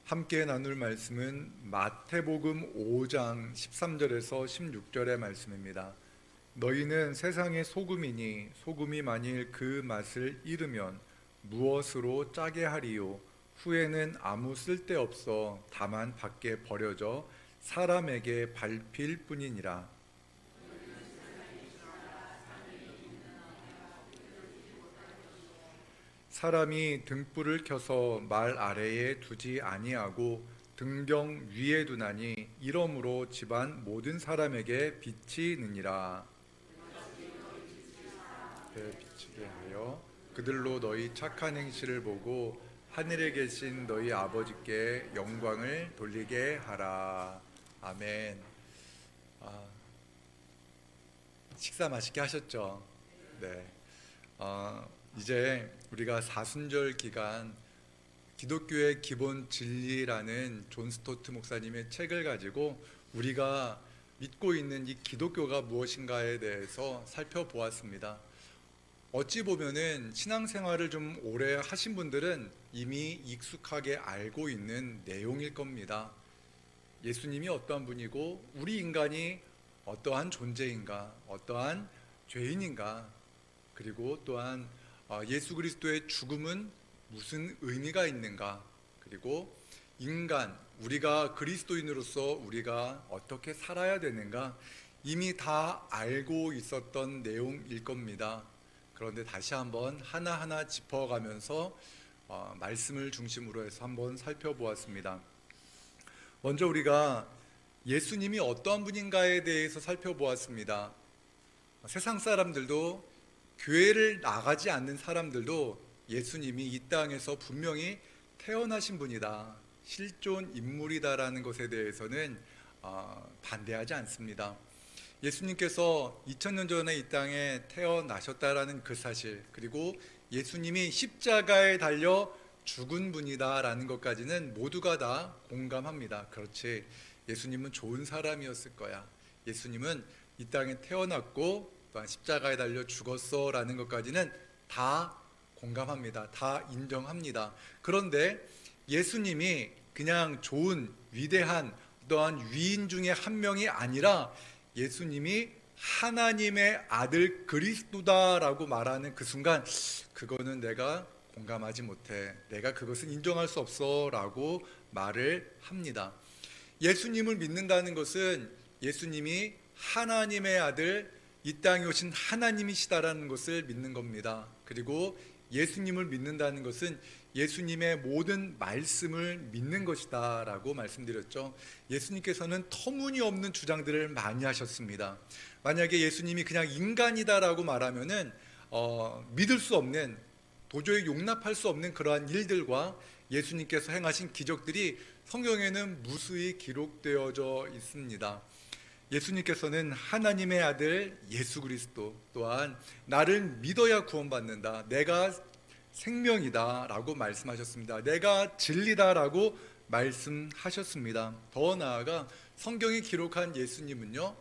함께 나눌 말씀은 마태복음 5장 13절에서 16절의 말씀입니다. 너희는 세상의 소금이니 소금이 만일 그 맛을 잃으면 무엇으로 짜게 하리요? 후에는 아무 쓸데없어 다만 밖에 버려져 사람에게 밟힐 뿐이니라. 사람이 등불을 켜서 말 아래에 두지 아니하고 등경 위에 두나니 이러므로 집안 모든 사람에게 빛이 느니라. 비치게 하여 그들로 너희 착한 행실을 보고 하늘에 계신 너희 아버지께 영광을 돌리게 하라. 아멘. 식사 맛있게 하셨죠? 네. 이제 우리가 사순절 기간 기독교의 기본 진리라는 존 스토트 목사님의 책을 가지고 우리가 믿고 있는 이 기독교가 무엇인가에 대해서 살펴보았습니다. 어찌 보면은 신앙생활을 좀 오래 하신 분들은 이미 익숙하게 알고 있는 내용일 겁니다. 예수님이 어떠한 분이고 우리 인간이 어떠한 존재인가, 어떠한 죄인인가, 그리고 또한 예수 그리스도의 죽음은 무슨 의미가 있는가, 그리고 인간, 우리가 그리스도인으로서 우리가 어떻게 살아야 되는가 이미 다 알고 있었던 내용일 겁니다. 그런데 다시 한번 하나하나 짚어가면서 말씀을 중심으로 해서 한번 살펴보았습니다. 먼저 우리가 예수님이 어떠한 분인가에 대해서 살펴보았습니다. 세상 사람들도 교회를 나가지 않는 사람들도 예수님이 이 땅에서 분명히 태어나신 분이다, 실존 인물이다라는 것에 대해서는 반대하지 않습니다. 예수님께서 2000년 전에 이 땅에 태어나셨다라는 그 사실, 그리고 예수님이 십자가에 달려 죽은 분이다라는 것까지는 모두가 다 공감합니다. 그렇지, 예수님은 좋은 사람이었을 거야, 예수님은 이 땅에 태어났고 또한 십자가에 달려 죽었어 라는 것까지는 다 공감합니다. 다 인정합니다. 그런데 예수님이 그냥 좋은 위대한 또한 위인 중에 한 명이 아니라 예수님이 하나님의 아들 그리스도다라고 말하는 그 순간, 그거는 내가 공감하지 못해, 내가 그것은 인정할 수 없어 라고 말을 합니다. 예수님을 믿는다는 것은 예수님이 하나님의 아들, 이 땅에 오신 하나님이시다라는 것을 믿는 겁니다. 그리고 예수님을 믿는다는 것은 예수님의 모든 말씀을 믿는 것이다 라고 말씀드렸죠. 예수님께서는 터무니없는 주장들을 많이 하셨습니다. 만약에 예수님이 그냥 인간이다라고 말하면은 믿을 수 없는, 도저히 용납할 수 없는 그러한 일들과 예수님께서 행하신 기적들이 성경에는 무수히 기록되어져 있습니다. 예수님께서는 하나님의 아들 예수 그리스도, 또한 나를 믿어야 구원받는다, 내가 생명이다 라고 말씀하셨습니다. 내가 진리다 라고 말씀하셨습니다. 더 나아가 성경이 기록한 예수님은요,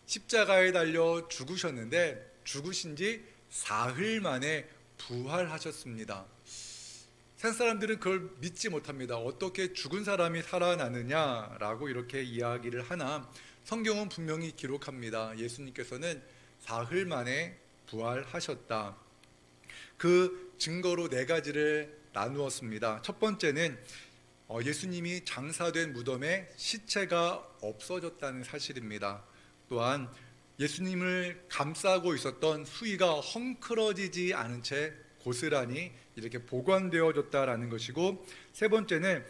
십자가에 달려 죽으셨는데 죽으신 지 사흘 만에 부활하셨습니다. 세상 사람들은 그걸 믿지 못합니다. 어떻게 죽은 사람이 살아나느냐라고 이렇게 이야기를 하나, 성경은 분명히 기록합니다. 예수님께서는 사흘 만에 부활하셨다. 그 증거로 네 가지를 나누었습니다. 첫 번째는 예수님이 장사된 무덤에 시체가 없어졌다는 사실입니다. 또한 예수님을 감싸고 있었던 수의가 헝클어지지 않은 채 고스란히 이렇게 보관되어졌다라는 것이고, 세 번째는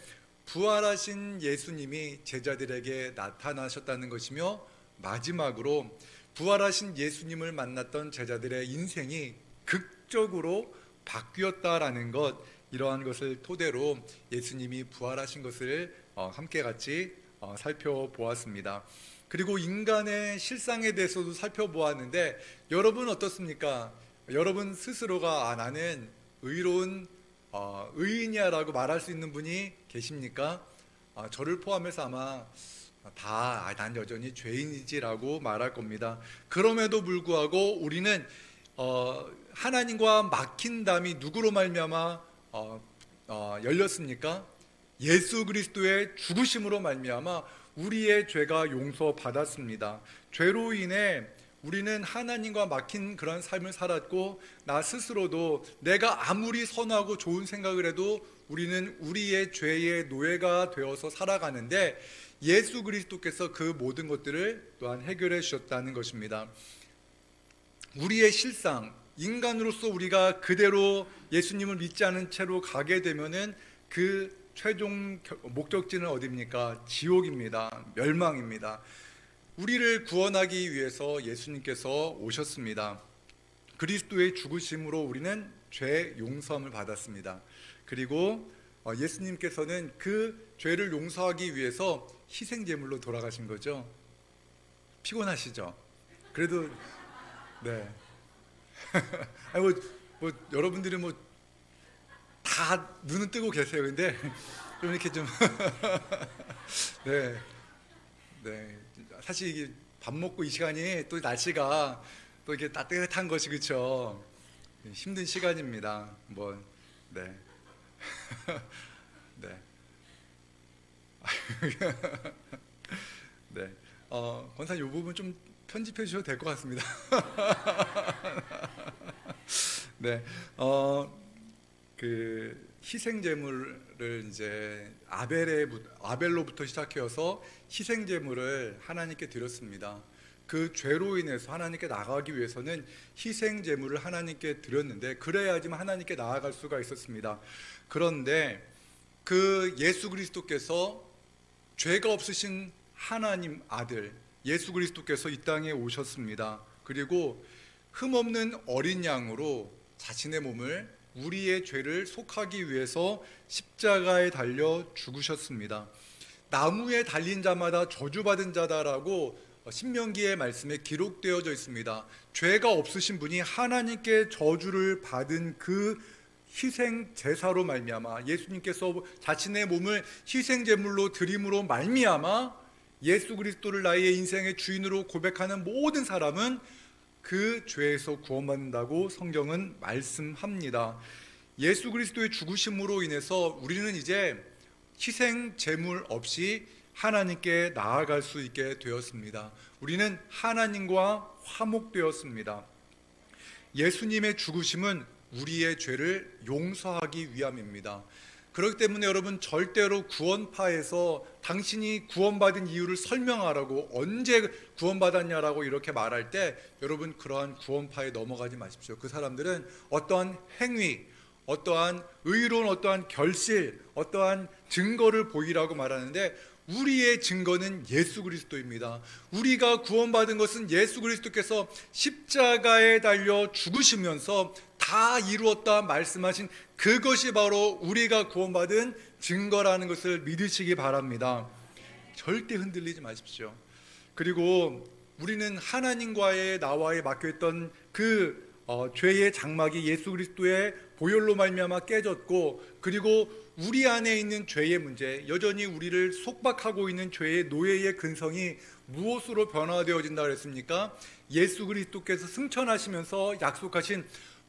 부활하신 예수님이 제자들에게 나타나셨다는 것이며, 마지막으로 부활하신 예수님을 만났던 제자들의 인생이 극적으로 바뀌었다라는 것, 이러한 것을 토대로 예수님이 부활하신 것을 함께 같이 살펴보았습니다. 그리고 인간의 실상에 대해서도 살펴보았는데, 여러분 어떻습니까? 여러분 스스로가 나는 의로운 의인이야 라고 말할 수 있는 분이 계십니까? 저를 포함해서 아마 난 여전히 죄인이지 라고 말할 겁니다. 그럼에도 불구하고 우리는 하나님과 막힌 담이 누구로 말미암아 열렸습니까? 예수 그리스도의 죽으심으로 말미암아 우리의 죄가 용서받았습니다. 죄로 인해 우리는 하나님과 막힌 그런 삶을 살았고, 나 스스로도 내가 아무리 선하고 좋은 생각을 해도 우리는 우리의 죄의 노예가 되어서 살아가는데, 예수 그리스도께서 그 모든 것들을 또한 해결해 주셨다는 것입니다. 우리의 실상, 인간으로서 우리가 그대로 예수님을 믿지 않은 채로 가게 되면은 그 최종 목적지는 어디입니까? 지옥입니다. 멸망입니다. 우리를 구원하기 위해서 예수님께서 오셨습니다. 그리스도의 죽으심으로 우리는 죄 용서함을 받았습니다. 그리고 예수님께서는 그 죄를 용서하기 위해서 희생제물로 돌아가신 거죠. 피곤하시죠? 그래도 네. 아니 뭐 여러분들이 뭐 다 눈은 뜨고 계세요. 근데 좀 이렇게 좀 네. 네. 사실 이게 밥 먹고 이 시간이 또 날씨가 또 이렇게 따뜻한 것이 그렇죠. 힘든 시간입니다. 뭐 네. 네. 네. 권사님 이 부분 좀 편집해 주셔도 될 것 같습니다. 네. 그 희생 제물을 이제 아벨로부터 시작해서 희생 제물을 하나님께 드렸습니다. 그 죄로 인해서 하나님께 나아가기 위해서는 희생 제물을 하나님께 드렸는데, 그래야지만 하나님께 나아갈 수가 있었습니다. 그런데 그 예수 그리스도께서 죄가 없으신 하나님 아들 예수 그리스도께서 이 땅에 오셨습니다. 그리고 흠없는 어린 양으로 자신의 몸을 우리의 죄를 속하기 위해서 십자가에 달려 죽으셨습니다. 나무에 달린 자마다 저주받은 자다라고 신명기의 말씀에 기록되어져 있습니다. 죄가 없으신 분이 하나님께 저주를 받은 그 희생 제사로 말미암아, 예수님께서 자신의 몸을 희생 제물로 드림으로 말미암아 예수 그리스도를 나의 인생의 주인으로 고백하는 모든 사람은 그 죄에서 구원받는다고 성경은 말씀합니다. 예수 그리스도의 죽으심으로 인해서 우리는 이제 희생 제물 없이 하나님께 나아갈 수 있게 되었습니다. 우리는 하나님과 화목되었습니다. 예수님의 죽으심은 우리의 죄를 용서하기 위함입니다. 그렇기 때문에 여러분, 절대로 구원파에서 당신이 구원받은 이유를 설명하라고, 언제 구원받았냐라고 이렇게 말할 때 여러분, 그러한 구원파에 넘어가지 마십시오. 그 사람들은 어떠한 행위, 어떠한 의로운 어떠한 결실, 어떠한 증거를 보이라고 말하는데, 우리의 증거는 예수 그리스도입니다. 우리가 구원받은 것은 예수 그리스도께서 십자가에 달려 죽으시면서 다 이루었다 말씀하신 그것이 바로 우리가 구원받은 증거라는 것을 믿으시기 바랍니다. 절대 흔들리지 마십시오. 그리고 우리는 하나님과의 나와의 막혀있던 그 죄의 장막이 예수 그리스도의 보혈로 말미암아 깨졌고, 그리고 우리 안에 있는 죄의 문제, 여전히 우리를 속박하고 있는 죄의 노예의 근성이 무엇으로 변화되어진다 그랬습니까? 예수 그리스도께서 승천하시면서 약속하신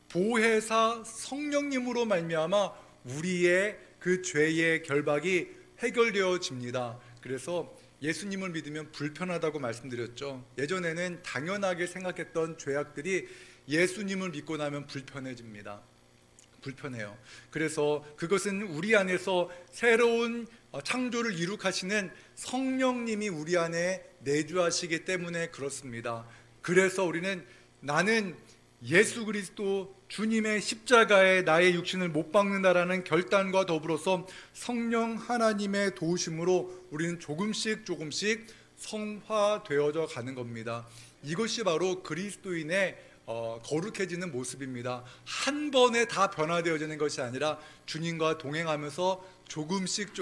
보혜사 성령님으로 말미암아 우리의 그 죄의 결박이 해결되어집니다. 그래서 예수님을 믿으면 불편하다고 말씀드렸죠. 예전에는 당연하게 생각했던 죄악들이 예수님을 믿고 나면 불편해집니다. 불편해요. 그래서 그것은 우리 안에서 새로운 창조를 이룩하시는 성령님이 우리 안에 내주하시기 때문에 그렇습니다. 그래서 우리는 나는 예수 그리스도 주님의 십자가에 나의 육신을 못 박는다라는 결단과 더불어서 성령 하나님의 도우심으로 우리는 조금씩 성화되어져 가는 겁니다. 이것이 바로 그리스도인의 거룩해지는 모습입니다. 한 번에 다 변화되어지는 것이 아니라 주님과 동행하면서 조금씩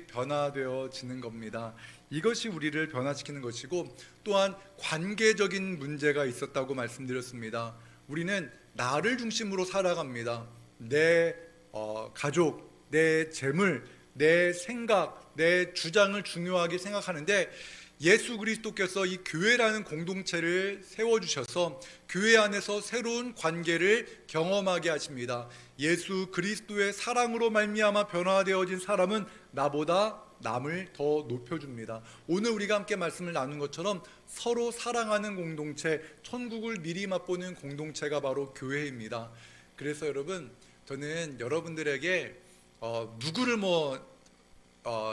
변화되어지는 겁니다. 이것이 우리를 변화시키는 것이고, 또한 관계적인 문제가 있었다고 말씀드렸습니다. 우리는 나를 중심으로 살아갑니다. 내 가족, 내 재물, 내 생각, 내 주장을 중요하게 생각하는데, 예수 그리스도께서 이 교회라는 공동체를 세워주셔서 교회 안에서 새로운 관계를 경험하게 하십니다. 예수 그리스도의 사랑으로 말미암아 변화되어진 사람은 나보다 남을 더 높여줍니다. 오늘 우리가 함께 말씀을 나눈 것처럼 서로 사랑하는 공동체, 천국을 미리 맛보는 공동체가 바로 교회입니다. 그래서 여러분, 저는 여러분들에게 누구를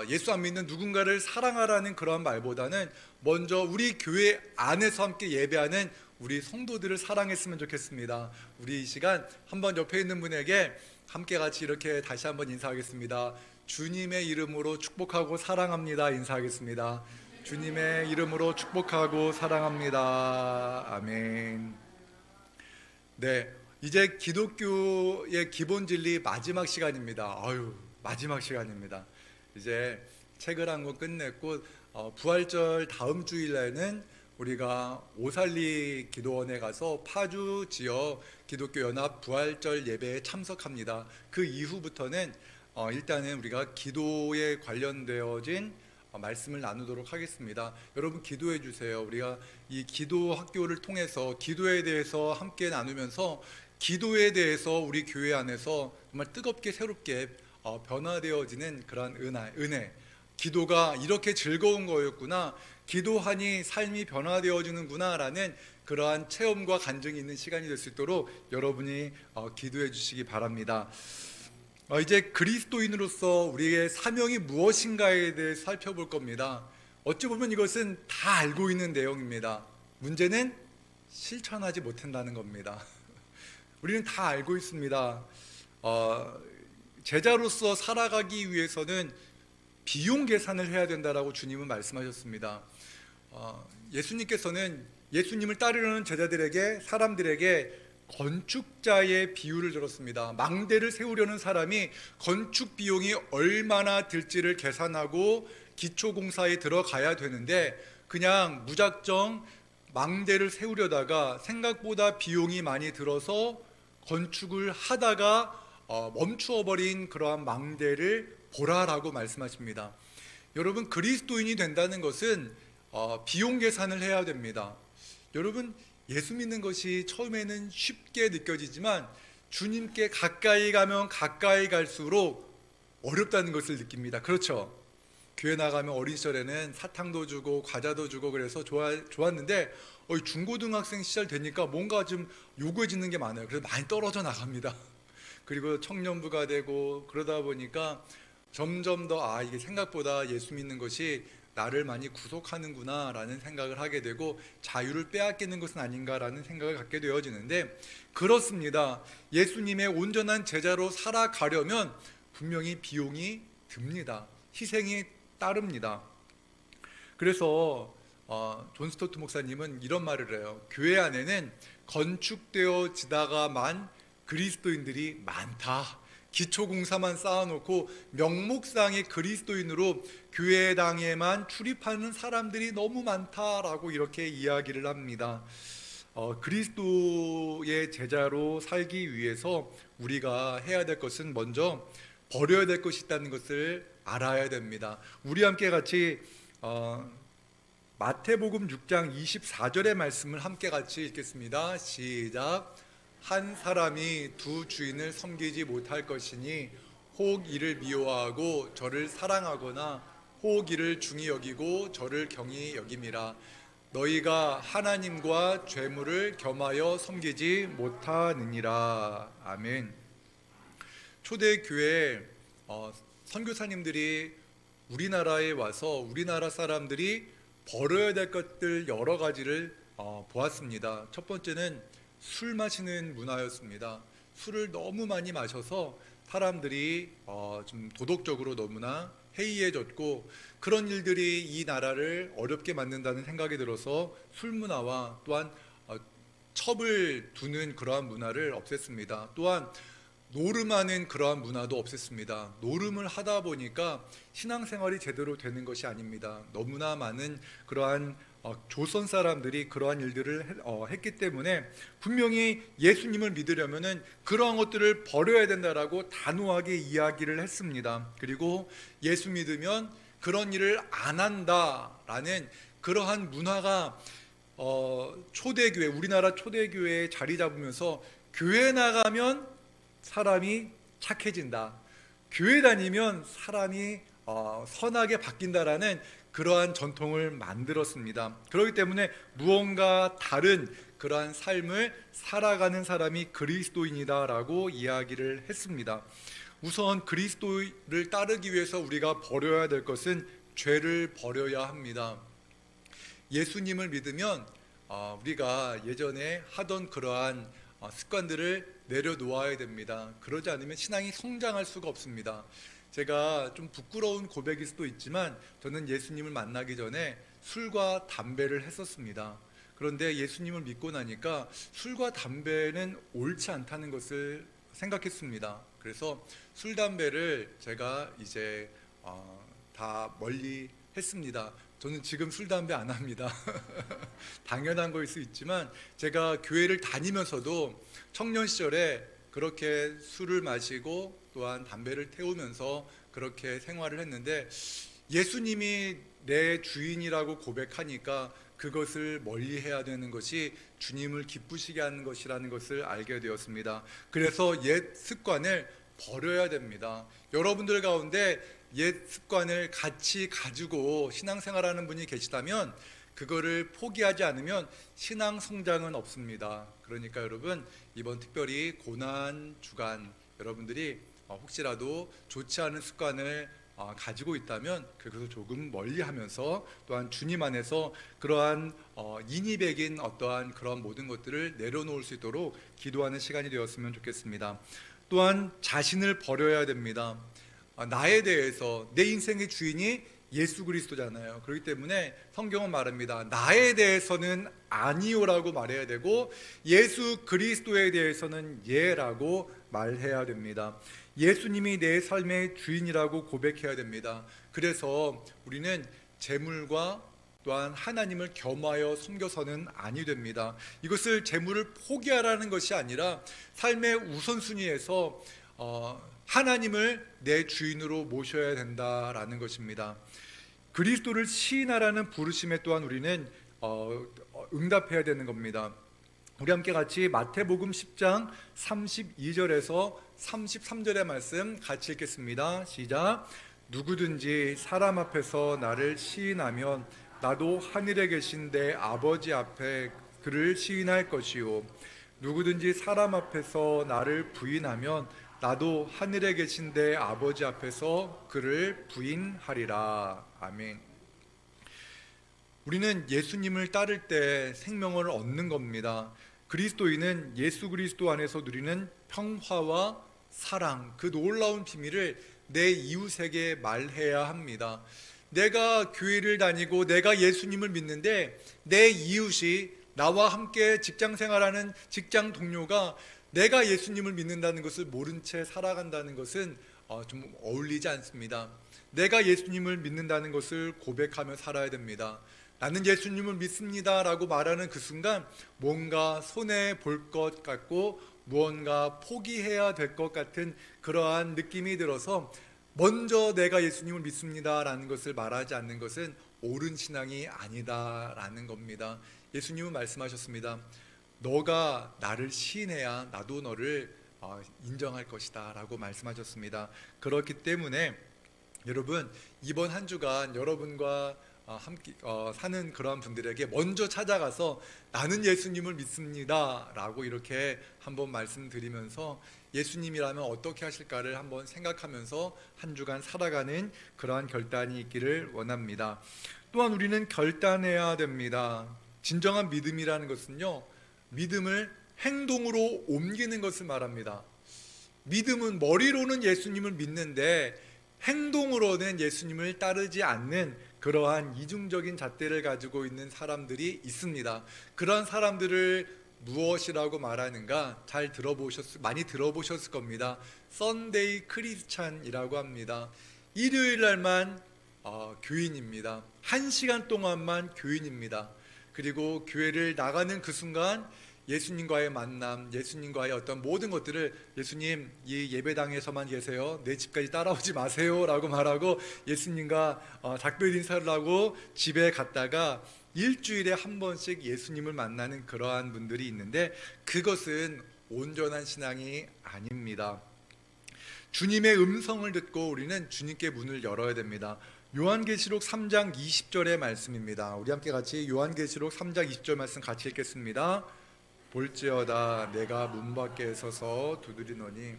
예수 안 믿는 누군가를 사랑하라는 그런 말보다는 먼저 우리 교회 안에서 함께 예배하는 우리 성도들을 사랑했으면 좋겠습니다. 우리 이 시간 한번 옆에 있는 분에게 함께 같이 이렇게 다시 한번 인사하겠습니다. 주님의 이름으로 축복하고 사랑합니다. 인사하겠습니다. 주님의 이름으로 축복하고 사랑합니다. 아멘. 네, 이제 기독교의 기본 진리 마지막 시간입니다. 마지막 시간입니다. 이제 책을 한 권 끝냈고 부활절 다음 주일에는 우리가 오살리 기도원에 가서 파주 지역 기독교 연합 부활절 예배에 참석합니다. 그 이후부터는 일단은 우리가 기도에 관련되어진 말씀을 나누도록 하겠습니다. 여러분 기도해 주세요. 우리가 이 기도 학교를 통해서 기도에 대해서 함께 나누면서 기도에 대해서 우리 교회 안에서 정말 뜨겁게 새롭게 변화되어지는 그런 은혜, 기도가 이렇게 즐거운 거였구나, 기도하니 삶이 변화되어지는구나 라는 그러한 체험과 간증이 있는 시간이 될 수 있도록 여러분이 기도해 주시기 바랍니다. 이제 그리스도인으로서 우리의 사명이 무엇인가에 대해 살펴볼 겁니다. 어찌 보면 이것은 다 알고 있는 내용입니다. 문제는 실천하지 못한다는 겁니다. 우리는 다 알고 있습니다. 제자로서 살아가기 위해서는 비용 계산을 해야 된다라고 주님은 말씀하셨습니다. 예수님께서는 예수님을 따르려는 제자들에게, 사람들에게 건축자의 비유를 들었습니다. 망대를 세우려는 사람이 건축 비용이 얼마나 들지를 계산하고 기초공사에 들어가야 되는데 그냥 무작정 망대를 세우려다가 생각보다 비용이 많이 들어서 건축을 하다가 멈추어버린 그러한 망대를 보라라고 말씀하십니다. 여러분, 그리스도인이 된다는 것은 비용 계산을 해야 됩니다. 여러분, 예수 믿는 것이 처음에는 쉽게 느껴지지만 주님께 가까이 가면 가까이 갈수록 어렵다는 것을 느낍니다. 그렇죠? 교회 나가면 어린 시절에는 사탕도 주고 과자도 주고 그래서 좋았는데 중고등학생 시절 되니까 뭔가 좀 요구해지는 게 많아요. 그래서 많이 떨어져 나갑니다. 그리고 청년부가 되고 그러다 보니까 점점 더 이게 생각보다 예수 믿는 것이 나를 많이 구속하는구나 라는 생각을 하게 되고 자유를 빼앗기는 것은 아닌가라는 생각을 갖게 되어지는데, 그렇습니다. 예수님의 온전한 제자로 살아가려면 분명히 비용이 듭니다. 희생이 따릅니다. 그래서 존 스토트 목사님은 이런 말을 해요. 교회 안에는 건축되어지다가만 그리스도인들이 많다. 기초공사만 쌓아놓고 명목상의 그리스도인으로 교회당에만 출입하는 사람들이 너무 많다라고 이렇게 이야기를 합니다. 그리스도의 제자로 살기 위해서 우리가 해야 될 것은 먼저 버려야 될 것이 있다는 것을 알아야 됩니다. 우리 함께 같이 마태복음 6장 24절의 말씀을 함께 같이 읽겠습니다. 시작. 한 사람이 두 주인을 섬기지 못할 것이니 혹 이를 미워하고 저를 사랑하거나 혹 이를 중히 여기고 저를 경히 여김이라. 너희가 하나님과 죄물을 겸하여 섬기지 못하느니라. 아멘. 초대교회 선교사님들이 우리나라에 와서 우리나라 사람들이 버려야 될 것들 여러 가지를 보았습니다. 첫 번째는 술 마시는 문화였습니다. 술을 너무 많이 마셔서 사람들이 좀 도덕적으로 너무나 해이해졌고, 그런 일들이 이 나라를 어렵게 만든다는 생각이 들어서 술 문화와 또한 첩을 두는 그러한 문화를 없앴습니다. 또한 노름하는 그러한 문화도 없앴습니다. 노름을 하다 보니까 신앙생활이 제대로 되는 것이 아닙니다. 너무나 많은 그러한 조선 사람들이 그러한 일들을 했기 때문에 분명히 예수님을 믿으려면은 그러한 것들을 버려야 된다라고 단호하게 이야기를 했습니다. 그리고 예수 믿으면 그런 일을 안 한다라는 그러한 문화가 초대교회, 우리나라 초대교회에 자리 잡으면서 교회 나가면 사람이 착해진다, 교회 다니면 사람이 선하게 바뀐다라는 그러한 전통을 만들었습니다. 그렇기 때문에 무언가 다른 그러한 삶을 살아가는 사람이 그리스도인이다라고 이야기를 했습니다. 우선 그리스도를 따르기 위해서 우리가 버려야 될 것은 죄를 버려야 합니다. 예수님을 믿으면 우리가 예전에 하던 그러한 습관들을 내려놓아야 됩니다. 그러지 않으면 신앙이 성장할 수가 없습니다. 제가 좀 부끄러운 고백일 수도 있지만 저는 예수님을 만나기 전에 술과 담배를 했었습니다. 그런데 예수님을 믿고 나니까 술과 담배는 옳지 않다는 것을 생각했습니다. 그래서 술, 담배를 제가 이제 다 멀리 했습니다. 저는 지금 술, 담배 안 합니다. 당연한 거일 수 있지만 제가 교회를 다니면서도 청년 시절에 그렇게 술을 마시고 또한 담배를 태우면서 그렇게 생활을 했는데 예수님이 내 주인이라고 고백하니까 그것을 멀리해야 되는 것이 주님을 기쁘시게 하는 것이라는 것을 알게 되었습니다. 그래서 옛 습관을 버려야 됩니다. 여러분들 가운데 옛 습관을 같이 가지고 신앙생활하는 분이 계시다면 그거를 포기하지 않으면 신앙 성장은 없습니다. 그러니까 여러분, 이번 특별히 고난 주간 여러분들이 혹시라도 좋지 않은 습관을 가지고 있다면 그것을 조금 멀리하면서 또한 주님 안에서 그러한 인이백인 어떠한 그런 모든 것들을 내려놓을 수 있도록 기도하는 시간이 되었으면 좋겠습니다. 또한 자신을 버려야 됩니다. 나에 대해서, 내 인생의 주인이 예수 그리스도잖아요. 그렇기 때문에 성경은 말합니다. 나에 대해서는 아니요라고 말해야 되고 예수 그리스도에 대해서는 예라고 말해야 됩니다. 예수님이 내 삶의 주인이라고 고백해야 됩니다. 그래서 우리는 재물과 또한 하나님을 겸하여 섬겨서는 아니 됩니다. 이것을 재물을 포기하라는 것이 아니라 삶의 우선순위에서 하나님을 내 주인으로 모셔야 된다라는 것입니다. 그리스도를 시인하라는 부르심에 또한 우리는 응답해야 되는 겁니다. 우리 함께 같이 마태복음 10장 32절에서 33절의 말씀 같이 읽겠습니다. 시작. 누구든지 사람 앞에서 나를 시인하면 나도 하늘에 계신 내 아버지 앞에 그를 시인할 것이요, 누구든지 사람 앞에서 나를 부인하면 나도 하늘에 계신 내 아버지 앞에서 그를 부인하리라. 아멘. 우리는 예수님을 따를 때 생명을 얻는 겁니다. 그리스도인은 예수 그리스도 안에서 누리는 평화와 사랑, 그 놀라운 비밀을 내 이웃에게 말해야 합니다. 내가 교회를 다니고 내가 예수님을 믿는데 내 이웃이, 나와 함께 직장 생활하는 직장 동료가 내가 예수님을 믿는다는 것을 모른 채 살아간다는 것은 좀 어울리지 않습니다. 내가 예수님을 믿는다는 것을 고백하며 살아야 됩니다. 나는 예수님을 믿습니다 라고 말하는 그 순간 뭔가 손해볼 것 같고 무언가 포기해야 될 것 같은 그러한 느낌이 들어서 먼저 내가 예수님을 믿습니다 라는 것을 말하지 않는 것은 옳은 신앙이 아니다 라는 겁니다. 예수님은 말씀하셨습니다. 너가 나를 시인해야 나도 너를 인정할 것이다 라고 말씀하셨습니다. 그렇기 때문에 여러분, 이번 한 주간 여러분과 함께 사는 그러한 분들에게 먼저 찾아가서 나는 예수님을 믿습니다 라고 이렇게 한번 말씀드리면서 예수님이라면 어떻게 하실까를 한번 생각하면서 한 주간 살아가는 그러한 결단이 있기를 원합니다. 또한 우리는 결단해야 됩니다. 진정한 믿음이라는 것은요, 믿음을 행동으로 옮기는 것을 말합니다. 믿음은 머리로는 예수님을 믿는데 행동으로는 예수님을 따르지 않는 그러한 이중적인 잣대를 가지고 있는 사람들이 있습니다. 그런 사람들을 무엇이라고 말하는가 많이 들어보셨을 겁니다. 썬데이 크리스찬이라고 합니다. 일요일 날만 교인입니다. 1시간 동안만 교인입니다. 그리고 교회를 나가는 그 순간 예수님과의 만남, 예수님과의 어떤 모든 것들을 예수님 이 예배당에서만 계세요, 내 집까지 따라오지 마세요 라고 말하고 예수님과 작별 인사를 하고 집에 갔다가 일주일에 한 번씩 예수님을 만나는 그러한 분들이 있는데, 그것은 온전한 신앙이 아닙니다. 주님의 음성을 듣고 우리는 주님께 문을 열어야 됩니다. 요한계시록 3장 20절의 말씀입니다. 우리 함께 같이 요한계시록 3장 20절 말씀 같이 읽겠습니다. 볼지어다 내가 문 밖에 서서 두드리노니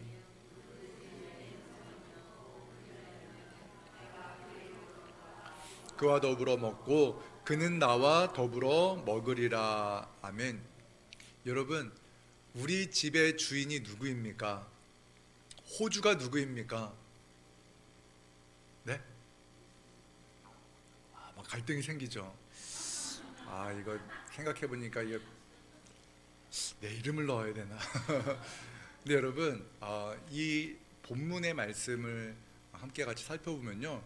그와 더불어 먹고 그는 나와 더불어 먹으리라. 아멘. 여러분, 우리 집의 주인이 누구입니까? 호주가 누구입니까? 네? 막 갈등이 생기죠. 이거 생각해 보니까 이거 내 이름을 넣어야 되나? 근데 여러분, 이 본문의 말씀을 함께 같이 살펴보면요,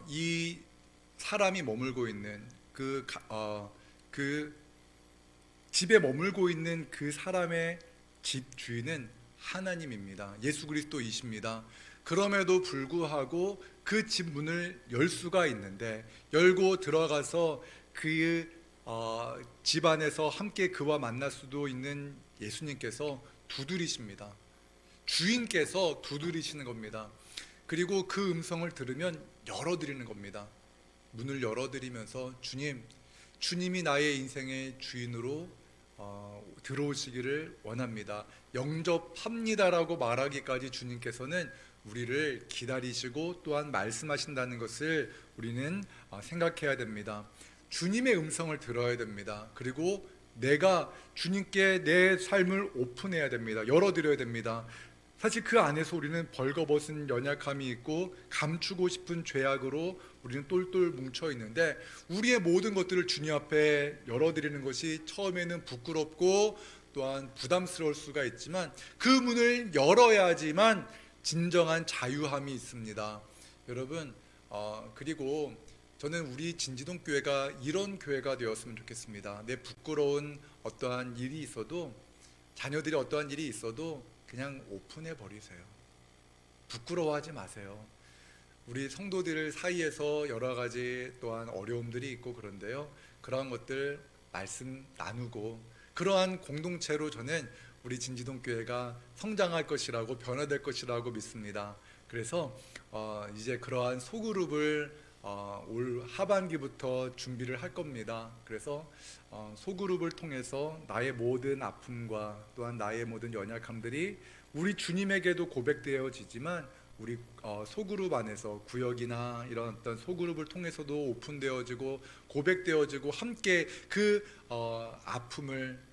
이 사람이 머물고 있는 그 집에 머물고 있는 그 사람의 집 주인은 하나님입니다. 예수 그리스도이십니다. 그럼에도 불구하고 그 집 문을 열 수가 있는데, 열고 들어가서 그 집 안에서 함께 그와 만날 수도 있는 예수님께서 두드리십니다. 주인께서 두드리시는 겁니다. 그리고 그 음성을 들으면 열어드리는 겁니다. 문을 열어드리면서 주님이 나의 인생의 주인으로 들어오시기를 원합니다, 영접합니다라고 말하기까지 주님께서는 우리를 기다리시고 또한 말씀하신다는 것을 우리는 생각해야 됩니다. 주님의 음성을 들어야 됩니다. 그리고 내가 주님께 내 삶을 오픈해야 됩니다. 열어드려야 됩니다. 사실 그 안에서 우리는 벌거벗은 연약함이 있고 감추고 싶은 죄악으로 우리는 똘똘 뭉쳐 있는데, 우리의 모든 것들을 주님 앞에 열어드리는 것이 처음에는 부끄럽고 또한 부담스러울 수가 있지만, 그 문을 열어야지만 진정한 자유함이 있습니다. 여러분, 그리고 저는 우리 진지동 교회가 이런 교회가 되었으면 좋겠습니다. 내 부끄러운 어떠한 일이 있어도, 자녀들이 어떠한 일이 있어도 그냥 오픈해 버리세요. 부끄러워하지 마세요. 우리 성도들 사이에서 여러 가지 또한 어려움들이 있고 그런데요, 그러한 것들 말씀 나누고 그러한 공동체로 저는 우리 진지동 교회가 성장할 것이라고, 변화될 것이라고 믿습니다. 그래서 이제 그러한 소그룹을 올 하반기부터 준비를 할 겁니다. 그래서 소그룹을 통해서 나의 모든 아픔과 또한 나의 모든 연약함들이 우리 주님에게도 고백되어지지만, 우리 소그룹 안에서 구역이나 이런 어떤 소그룹을 통해서도 오픈되어지고 고백되어지고, 함께 그 아픔을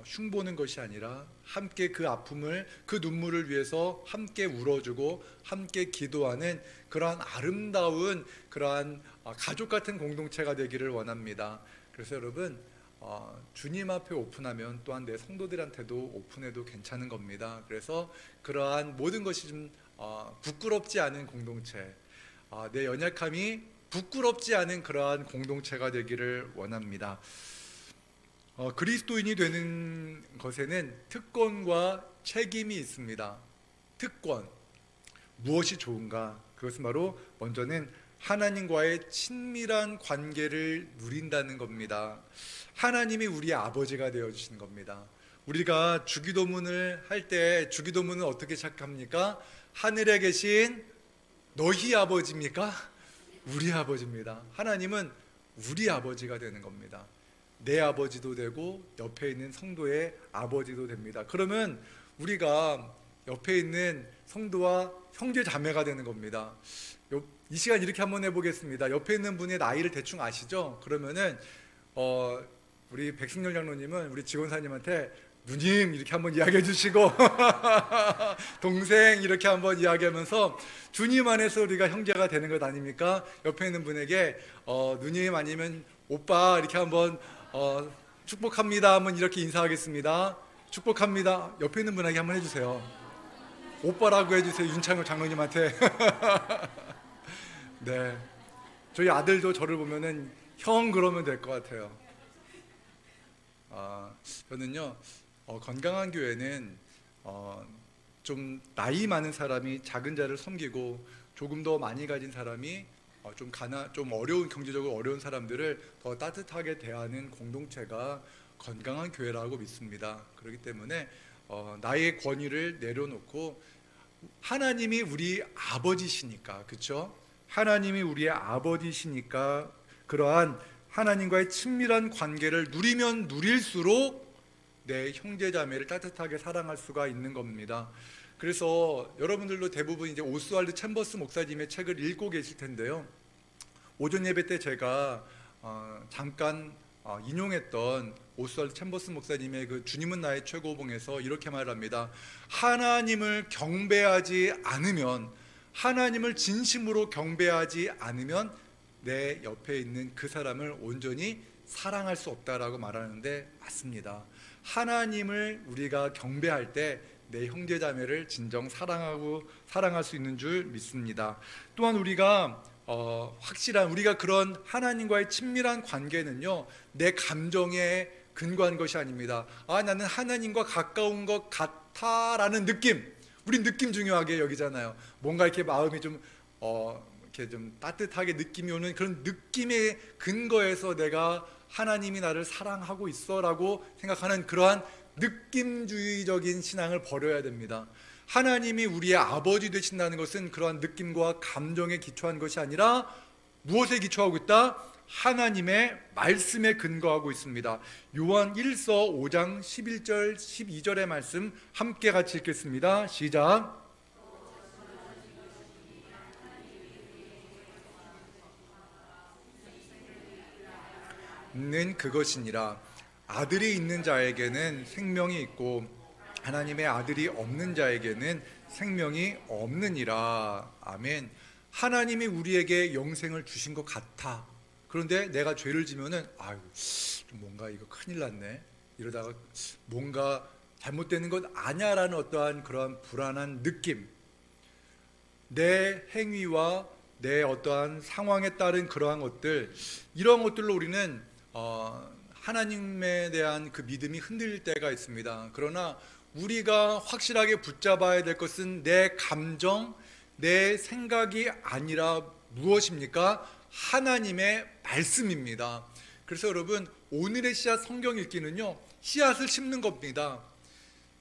흉보는 것이 아니라 함께 그 아픔을, 그 눈물을 위해서 함께 울어주고 함께 기도하는 그러한 아름다운 그러한 가족 같은 공동체가 되기를 원합니다. 그래서 여러분, 주님 앞에 오픈하면 또한 내 성도들한테도 오픈해도 괜찮은 겁니다. 그래서 그러한 모든 것이 좀 부끄럽지 않은 공동체, 내 연약함이 부끄럽지 않은 그러한 공동체가 되기를 원합니다. 그리스도인이 되는 것에는 특권과 책임이 있습니다. 특권, 무엇이 좋은가? 그것은 바로 먼저는 하나님과의 친밀한 관계를 누린다는 겁니다. 하나님이 우리 아버지가 되어주시는 겁니다. 우리가 주기도문을 할 때 주기도문은 어떻게 시작합니까? 하늘에 계신 너희 아버지입니까? 우리 아버지입니다. 하나님은 우리 아버지가 되는 겁니다. 내 아버지도 되고 옆에 있는 성도의 아버지도 됩니다. 그러면 우리가 옆에 있는 성도와 형제 자매가 되는 겁니다. 이 시간 이렇게 한번 해보겠습니다. 옆에 있는 분의 나이를 대충 아시죠? 그러면은 우리 백승열 장로님은 우리 지원사님한테 누님 이렇게 한번 이야기해 주시고 동생 이렇게 한번 이야기하면서 주님 안에서 우리가 형제가 되는 것 아닙니까? 옆에 있는 분에게 누님 아니면 오빠 이렇게 한번 축복합니다 한번 이렇게 인사하겠습니다. 축복합니다. 옆에 있는 분에게 한번 해주세요. 오빠라고 해주세요. 윤창호 장로님한테. 네, 저희 아들도 저를 보면은 형 그러면 될 것 같아요. 저는요 건강한 교회는 좀 나이 많은 사람이 작은 자를 섬기고 조금 더 많이 가진 사람이 좀 어려운 경제적으로 어려운 사람들을 더 따뜻하게 대하는 공동체가 건강한 교회라고 믿습니다. 그렇기 때문에 나의 권위를 내려놓고 하나님이 우리 아버지시니까, 그렇죠? 하나님이 우리의 아버지시니까 그러한 하나님과의 친밀한 관계를 누리면 누릴수록 내 형제자매를 따뜻하게 사랑할 수가 있는 겁니다. 그래서 여러분들도 대부분 이제 오스왈드 챔버스 목사님의 책을 읽고 계실 텐데요. 오전 예배 때 제가 잠깐 인용했던 오스왈드 챔버스 목사님의 그 주님은 나의 최고봉에서 이렇게 말합니다. 하나님을 경배하지 않으면, 하나님을 진심으로 경배하지 않으면 내 옆에 있는 그 사람을 온전히 사랑할 수 없다라고 말하는데 맞습니다. 하나님을 우리가 경배할 때 내 형제자매를 진정 사랑할 수 있는 줄 믿습니다. 또한 우리가 확실한 우리가 그런 하나님과의 친밀한 관계는요, 내 감정에 근거한 것이 아닙니다. 나는 하나님과 가까운 것 같아라는 느낌, 우린 느낌 중요하게 여기잖아요. 뭔가 이렇게 마음이 좀 이렇게 좀 따뜻하게 느낌이 오는 그런 느낌의 근거에서 내가 하나님이 나를 사랑하고 있어라고 생각하는 그러한 느낌주의적인 신앙을 버려야 됩니다. 하나님이 우리의 아버지 되신다는 것은 그러한 느낌과 감정에 기초한 것이 아니라 무엇에 기초하고 있다? 하나님의 말씀에 근거하고 있습니다. 요한 1서 5장 11절 12절의 말씀 함께 같이 읽겠습니다. 시작. 는 그것이니라. 아들이 있는 자에게는 생명이 있고 하나님의 아들이 없는 자에게는 생명이 없느니라. 아멘. 하나님이 우리에게 영생을 주신 것 같아. 그런데 내가 죄를 지면은 좀 뭔가 이거 큰일 났네, 이러다가 뭔가 잘못되는 것 아냐라는 어떠한 그러한 불안한 느낌, 내 행위와 내 어떠한 상황에 따른 그러한 것들, 이런 것들로 우리는 하나님에 대한 그 믿음이 흔들릴 때가 있습니다. 그러나 우리가 확실하게 붙잡아야 될 것은 내 감정, 내 생각이 아니라 무엇입니까? 하나님의 말씀입니다. 그래서 여러분, 오늘의 씨앗 성경 읽기는요, 씨앗을 심는 겁니다.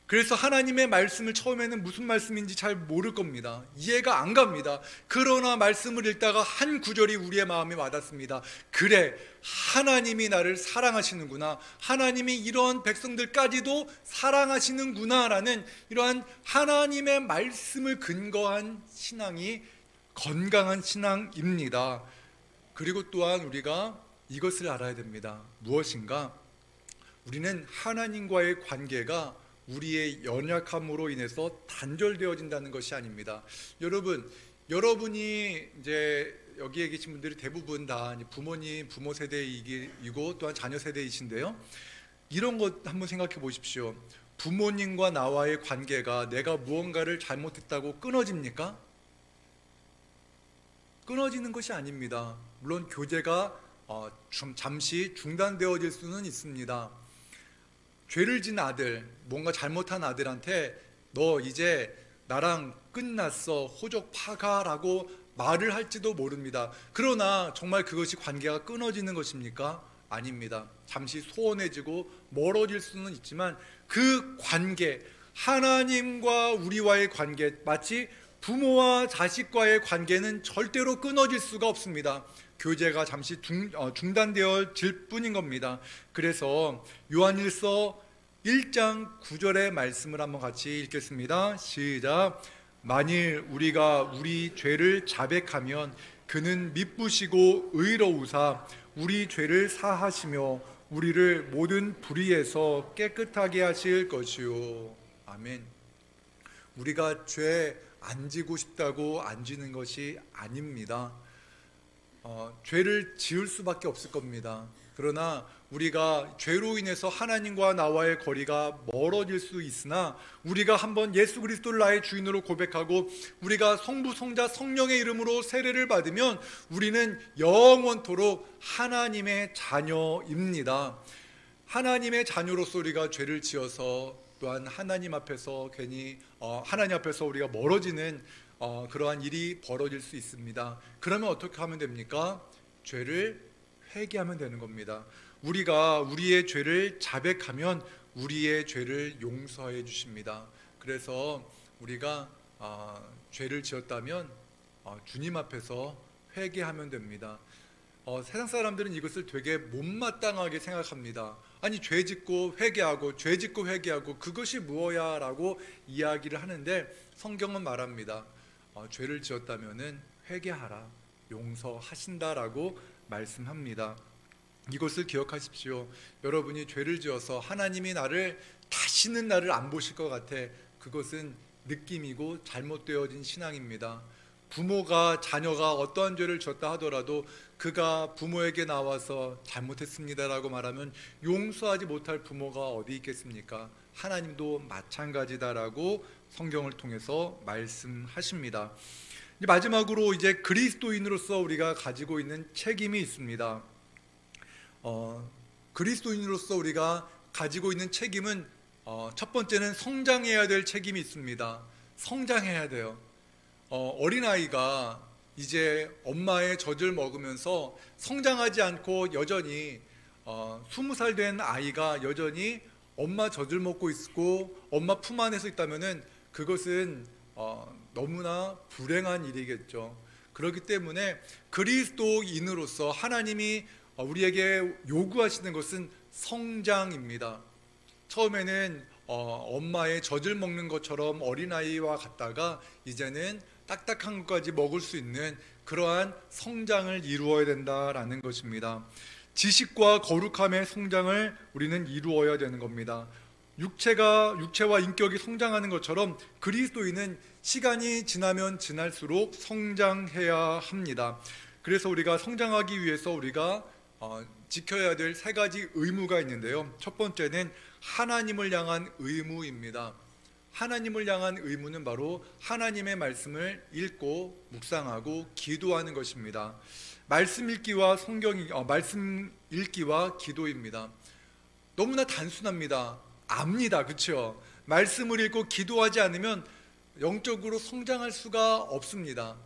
그래서 하나님의 말씀을 처음에는 무슨 말씀인지 잘 모를 겁니다. 이해가 안 갑니다. 그러나 말씀을 읽다가 한 구절이 우리의 마음에 와닿습니다. 그래, 하나님이 나를 사랑하시는구나, 하나님이 이러한 백성들까지도 사랑하시는구나 라는 이러한 하나님의 말씀을 근거한 신앙이 건강한 신앙입니다. 그리고 또한 우리가 이것을 알아야 됩니다. 무엇인가? 우리는 하나님과의 관계가 우리의 연약함으로 인해서 단절되어진다는 것이 아닙니다. 여러분이 이제 여기에 계신 분들이 대부분 다 부모님, 부모 세대이고 또한 자녀 세대이신데요. 이런 것 한번 생각해 보십시오. 부모님과 나와의 관계가 내가 무언가를 잘못했다고 끊어집니까? 끊어지는 것이 아닙니다. 물론 교제가 잠시 중단되어질 수는 있습니다. 죄를 지은 아들, 뭔가 잘못한 아들한테 너 이제 나랑 끝났어, 호적 파가라고 말을 할지도 모릅니다. 그러나 정말 그것이 관계가 끊어지는 것입니까? 아닙니다. 잠시 소원해지고 멀어질 수는 있지만 그 관계, 하나님과 우리와의 관계, 마치 부모와 자식과의 관계는 절대로 끊어질 수가 없습니다. 교제가 잠시 중단되어질 뿐인 겁니다. 그래서 요한일서 1장 9절의 말씀을 한번 같이 읽겠습니다. 시작. 만일 우리가 우리 죄를 자백하면 그는 미쁘시고 의로우사 우리 죄를 사하시며 우리를 모든 불의에서 깨끗하게 하실 것이요. 아멘. 우리가 죄 안 지고 싶다고 안 지는 것이 아닙니다. 죄를 지을 수밖에 없을 겁니다. 그러나 우리가 죄로 인해서 하나님과 나와의 거리가 멀어질 수 있으나 우리가 한번 예수 그리스도를 나의 주인으로 고백하고 우리가 성부, 성자, 성령의 이름으로 세례를 받으면 우리는 영원토록 하나님의 자녀입니다. 하나님의 자녀로서 우리가 죄를 지어서 또한 하나님 앞에서 괜히 하나님 앞에서 우리가 멀어지는 그러한 일이 벌어질 수 있습니다. 그러면 어떻게 하면 됩니까? 죄를 회개하면 되는 겁니다. 우리가 우리의 죄를 자백하면 우리의 죄를 용서해 주십니다. 그래서 우리가 죄를 지었다면 주님 앞에서 회개하면 됩니다. 세상 사람들은 이것을 되게 못마땅하게 생각합니다. 아니, 죄 짓고 회개하고 죄 짓고 회개하고 그것이 무엇야 라고 이야기를 하는데, 성경은 말합니다. 죄를 지었다면은 회개하라, 용서하신다라고 말씀합니다. 이것을 기억하십시오. 여러분이 죄를 지어서 하나님이 다시는 나를 안 보실 것 같아, 그것은 느낌이고 잘못되어진 신앙입니다. 부모가 자녀가 어떠한 죄를 지었다 하더라도 그가 부모에게 나와서 잘못했습니다라고 말하면 용서하지 못할 부모가 어디 있겠습니까? 하나님도 마찬가지다라고 성경을 통해서 말씀하십니다. 마지막으로 이제 그리스도인으로서 우리가 가지고 있는 책임이 있습니다. 그리스도인으로서 우리가 가지고 있는 책임은 첫 번째는 성장해야 될 책임이 있습니다. 성장해야 돼요. 어린아이가 이제 엄마의 젖을 먹으면서 성장하지 않고 여전히 20살 된 아이가 여전히 엄마 젖을 먹고 있고 엄마 품 안에서 있다면은 그것은 너무나 불행한 일이겠죠. 그렇기 때문에 그리스도인으로서 하나님이 우리에게 요구하시는 것은 성장입니다. 처음에는 엄마의 젖을 먹는 것처럼 어린아이와 같다가 이제는 딱딱한 것까지 먹을 수 있는 그러한 성장을 이루어야 된다라는 것입니다. 지식과 거룩함의 성장을 우리는 이루어야 되는 겁니다. 육체와 인격이 성장하는 것처럼 그리스도인은 시간이 지나면 지날수록 성장해야 합니다. 그래서 우리가 성장하기 위해서 우리가 지켜야 될 3가지 의무가 있는데요. 첫 번째는 하나님을 향한 의무입니다. 하나님을 향한 의무는 바로 하나님의 말씀을 읽고 묵상하고 기도하는 것입니다. 말씀 읽기와 말씀 읽기와 기도입니다. 너무나 단순합니다. 압니다. 그렇죠? 말씀을 읽고 기도하지 않으면 영적으로 성장할 수가 없습니다.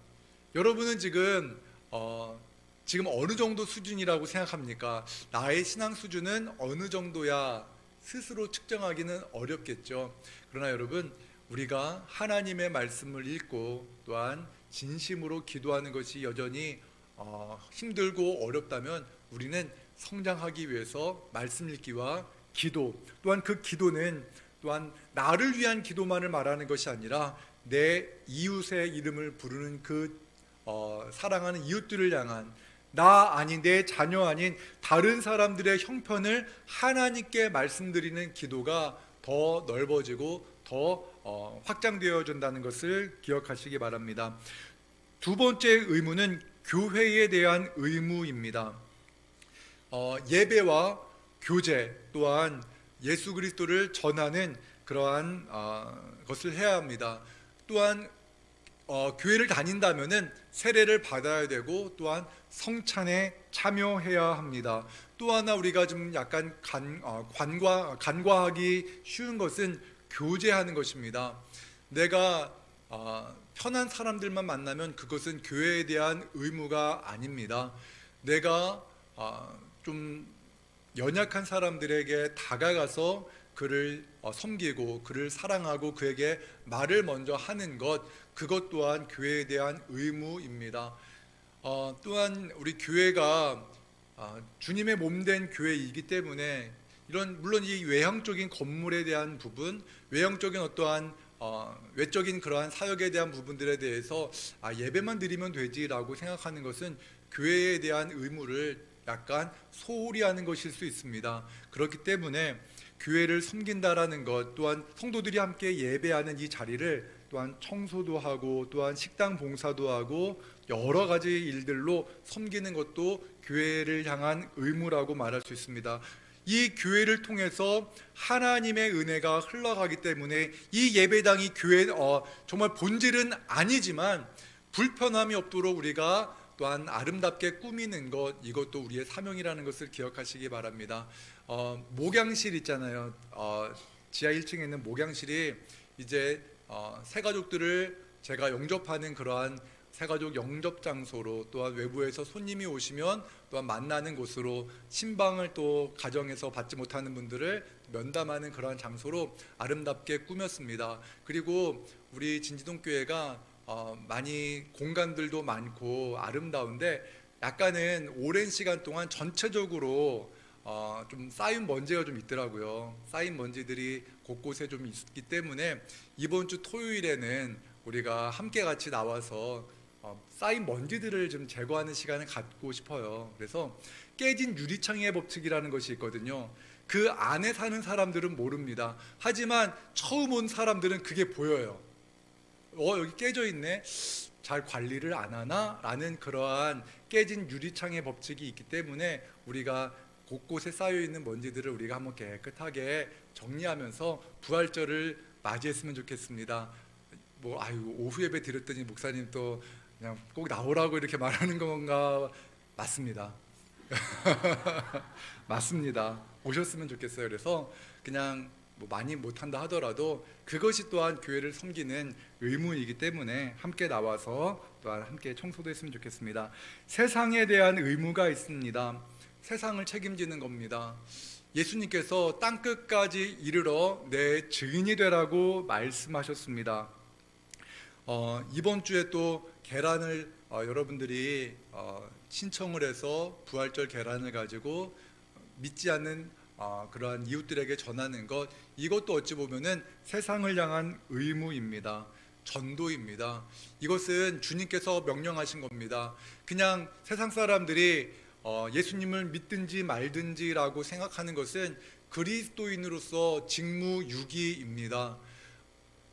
여러분은 지금 어느 정도 수준이라고 생각합니까? 나의 신앙 수준은 어느 정도야 스스로 측정하기는 어렵겠죠. 그러나 여러분, 우리가 하나님의 말씀을 읽고 또한 진심으로 기도하는 것이 여전히 힘들고 어렵다면 우리는 성장하기 위해서 말씀 읽기와 기도, 또한 그 기도는 또한 나를 위한 기도만을 말하는 것이 아니라 내 이웃의 이름을 부르는 그 사랑하는 이웃들을 향한, 나 아닌 내 자녀 아닌 다른 사람들의 형편을 하나님께 말씀드리는 기도가 더 넓어지고 더 확장되어진다는 것을 기억하시기 바랍니다. 두 번째 의무는 교회에 대한 의무입니다. 예배와 교제 또한 예수 그리스도를 전하는 그러한 것을 해야 합니다. 또한 교회를 다닌다면은 세례를 받아야 되고 또한 성찬에 참여해야 합니다. 또 하나 우리가 좀 약간 간과하기 쉬운 것은 교제하는 것입니다. 내가 편한 사람들만 만나면 그것은 교회에 대한 의무가 아닙니다. 내가 좀 연약한 사람들에게 다가가서 그를 섬기고 그를 사랑하고 그에게 말을 먼저 하는 것, 그것 또한 교회에 대한 의무입니다. 또한 우리 교회가 주님의 몸된 교회이기 때문에 물론 이 외형적인 건물에 대한 부분, 외형적인 어떠한 외적인 그러한 사역에 대한 부분들에 대해서 예배만 드리면 되지라고 생각하는 것은 교회에 대한 의무를 약간 소홀히 하는 것일 수 있습니다. 그렇기 때문에 교회를 섬긴다라는 것, 또한 성도들이 함께 예배하는 이 자리를 또한 청소도 하고 또한 식당 봉사도 하고 여러 가지 일들로 섬기는 것도 교회를 향한 의무라고 말할 수 있습니다. 이 교회를 통해서 하나님의 은혜가 흘러가기 때문에 이 예배당이 교회 정말 본질은 아니지만 불편함이 없도록 우리가 또한 아름답게 꾸미는 것, 이것도 우리의 사명이라는 것을 기억하시기 바랍니다. 목양실 있잖아요. 지하 1층에 있는 목양실이 이제 새가족들을 제가 영접하는 그러한 새가족 영접 장소로, 또한 외부에서 손님이 오시면 또한 만나는 곳으로, 신방을 또 가정에서 받지 못하는 분들을 면담하는 그러한 장소로 아름답게 꾸몄습니다. 그리고 우리 진지동교회가 많이 공간들도 많고 아름다운데, 약간은 오랜 시간 동안 전체적으로 좀 쌓인 먼지가 좀 있더라고요. 쌓인 먼지들이 곳곳에 좀 있기 때문에 이번 주 토요일에는 우리가 함께 같이 나와서 쌓인 먼지들을 좀 제거하는 시간을 갖고 싶어요. 그래서 깨진 유리창의 법칙이라는 것이 있거든요. 그 안에 사는 사람들은 모릅니다. 하지만 처음 온 사람들은 그게 보여요. 여기 깨져 있네, 잘 관리를 안 하나? 라는 그러한 깨진 유리창의 법칙이 있기 때문에 우리가 곳곳에 쌓여있는 먼지들을 우리가 한번 깨끗하게 정리하면서 부활절을 맞이했으면 좋겠습니다. 오후 예배 드렸더니 목사님 또 그냥 꼭 나오라고 이렇게 말하는 건가? 맞습니다. 맞습니다. 오셨으면 좋겠어요. 그래서 그냥 많이 못한다 하더라도 그것이 또한 교회를 섬기는 의무이기 때문에 함께 나와서 또한 함께 청소도 했으면 좋겠습니다. 세상에 대한 의무가 있습니다. 세상을 책임지는 겁니다. 예수님께서 땅끝까지 이르러 내 증인이 되라고 말씀하셨습니다. 이번 주에 또 계란을 여러분들이 신청을 해서 부활절 계란을 가지고 믿지 않는 그러한 이웃들에게 전하는 것, 이것도 어찌 보면은 세상을 향한 의무입니다. 전도입니다. 이것은 주님께서 명령하신 겁니다. 그냥 세상 사람들이 예수님을 믿든지 말든지라고 생각하는 것은 그리스도인으로서 직무유기입니다.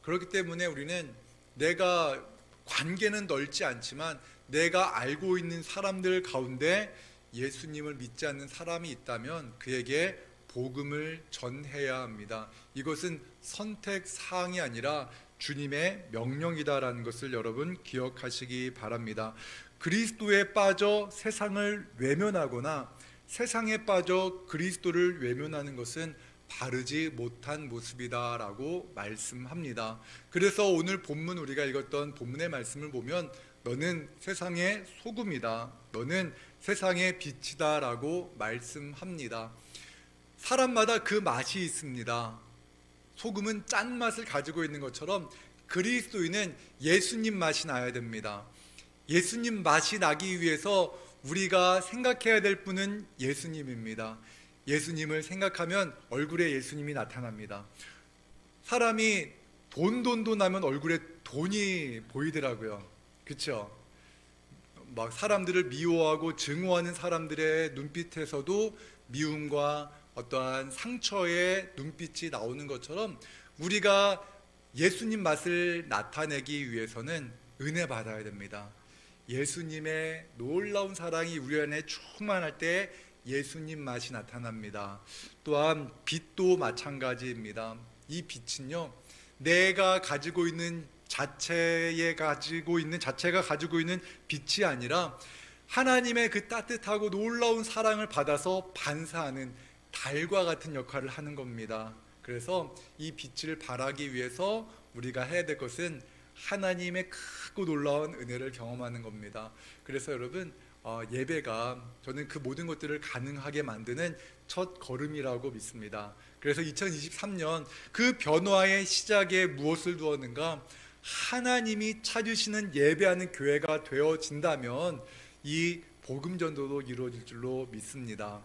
그렇기 때문에 우리는 내가 관계는 넓지 않지만 내가 알고 있는 사람들 가운데 예수님을 믿지 않는 사람이 있다면 그에게 복음을 전해야 합니다. 이것은 선택사항이 아니라 주님의 명령이다라는 것을 여러분 기억하시기 바랍니다. 그리스도에 빠져 세상을 외면하거나 세상에 빠져 그리스도를 외면하는 것은 바르지 못한 모습이다라고 말씀합니다. 그래서 오늘 본문, 우리가 읽었던 본문의 말씀을 보면 너는 세상의 소금이다, 너는 세상의 빛이다 라고 말씀합니다. 사람마다 그 맛이 있습니다. 소금은 짠맛을 가지고 있는 것처럼 그리스도인은 예수님 맛이 나야 됩니다. 예수님 맛이 나기 위해서 우리가 생각해야 될 분은 예수님입니다. 예수님을 생각하면 얼굴에 예수님이 나타납니다. 사람이 돈 하면 얼굴에 돈이 보이더라고요. 그렇죠? 막 사람들을 미워하고 증오하는 사람들의 눈빛에서도 미움과 어떠한 상처의 눈빛이 나오는 것처럼 우리가 예수님 맛을 나타내기 위해서는 은혜 받아야 됩니다. 예수님의 놀라운 사랑이 우리 안에 충만할 때 예수님 맛이 나타납니다. 또한 빛도 마찬가지입니다. 이 빛은요, 내가 가지고 있는 자체가 가지고 있는 빛이 아니라 하나님의 그 따뜻하고 놀라운 사랑을 받아서 반사하는 달과 같은 역할을 하는 겁니다. 그래서 이 빛을 발하기 위해서 우리가 해야 될 것은 하나님의 크고 놀라운 은혜를 경험하는 겁니다. 그래서 여러분, 예배가 저는 그 모든 것들을 가능하게 만드는 첫 걸음이라고 믿습니다. 그래서 2023년 그 변화의 시작에 무엇을 두었는가? 하나님이 찾으시는 예배하는 교회가 되어진다면 이 복음 전도도 이루어질 줄로 믿습니다.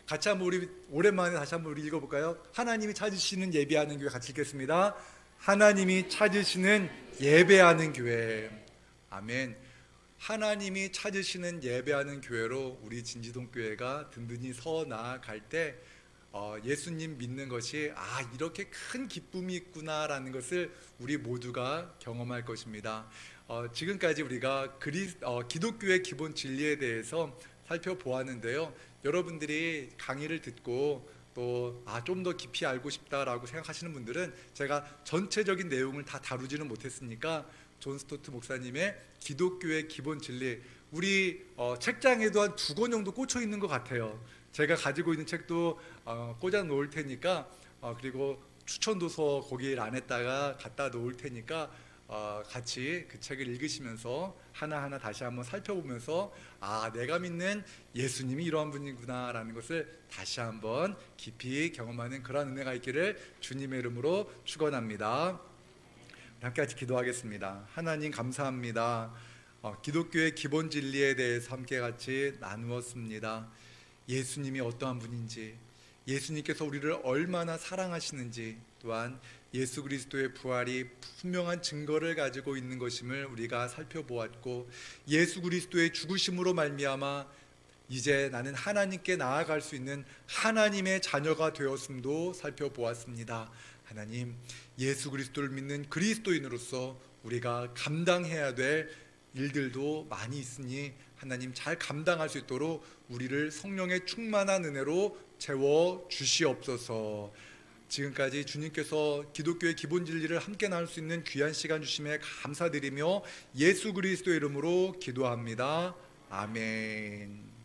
같이 한번 우리 오랜만에 다시 한번 우리 읽어볼까요? 하나님이 찾으시는 예배하는 교회 같이 읽겠습니다. 하나님이 찾으시는 예배하는 교회. 아멘. 하나님이 찾으시는 예배하는 교회로 우리 진지동교회가 든든히 서 나아갈 때 예수님 믿는 것이 이렇게 큰 기쁨이 있구나라는 것을 우리 모두가 경험할 것입니다. 지금까지 우리가 기독교의 기본 진리에 대해서 살펴보았는데요. 여러분들이 강의를 듣고 또 좀 더 깊이 알고 싶다라고 생각하시는 분들은 제가 전체적인 내용을 다 다루지는 못했으니까 존 스토트 목사님의 기독교의 기본 진리 우리 책장에도 한 2권 정도 꽂혀 있는 것 같아요. 제가 가지고 있는 책도 꽂아 놓을 테니까 그리고 추천도서 거기 안에다가 갖다 놓을 테니까 같이 그 책을 읽으시면서 하나하나 다시 한번 살펴보면서 내가 믿는 예수님이 이러한 분이구나 라는 것을 다시 한번 깊이 경험하는 그러한 은혜가 있기를 주님의 이름으로 축원합니다. 함께 같이 기도하겠습니다. 하나님 감사합니다. 기독교의 기본 진리에 대해서 함께 같이 나누었습니다. 예수님이 어떠한 분인지, 예수님께서 우리를 얼마나 사랑하시는지, 또한 예수 그리스도의 부활이 분명한 증거를 가지고 있는 것임을 우리가 살펴보았고, 예수 그리스도의 죽으심으로 말미암아 이제 나는 하나님께 나아갈 수 있는 하나님의 자녀가 되었음도 살펴보았습니다. 하나님, 예수 그리스도를 믿는 그리스도인으로서 우리가 감당해야 될 일들도 많이 있으니 하나님 잘 감당할 수 있도록 우리를 성령의 충만한 은혜로 채워 주시옵소서. 지금까지 주님께서 기독교의 기본 진리를 함께 나눌 수 있는 귀한 시간 주심에 감사드리며 예수 그리스도의 이름으로 기도합니다. 아멘.